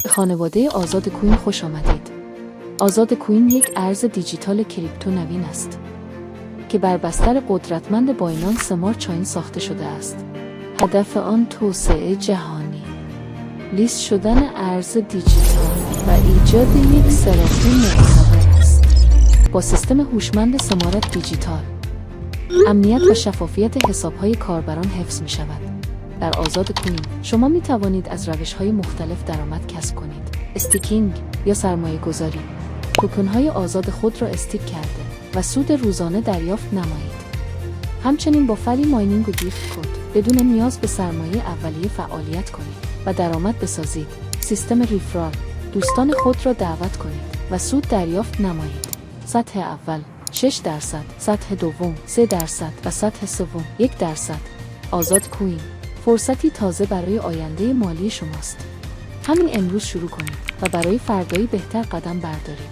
به خانواده آزاد کوین خوش آمدید. آزاد کوین یک ارز دیجیتال کریپتو نوین است که بر بستر قدرتمند بایننس اسمارت چین ساخته شده است. هدف آن توسعه جهانی، لیست شدن ارز دیجیتال و ایجاد یک صرافی معتبر است. با سیستم هوشمند سمارت دیجیتال، امنیت و شفافیت حساب‌های کاربران حفظ می‌شود. در آزاد کوین شما می توانید از روش‌های مختلف درآمد کسب کنید: استیکینگ یا سرمایه‌گذاری. کوپن‌های آزاد خود را استیک کرده و سود روزانه دریافت نمایید. همچنین با فری ماینینگ و گیفت کد بدون نیاز به سرمایه اولیه فعالیت کنید و درآمد بسازید. سیستم ریفرال، دوستان خود را دعوت کنید و سود دریافت نمایید. سطح اول 6%، سطح دوم 3% و سطح سوم 1%. آزاد کوین فرصتی تازه برای آینده مالی شماست. همین امروز شروع کنید و برای فردایی بهتر قدم بردارید.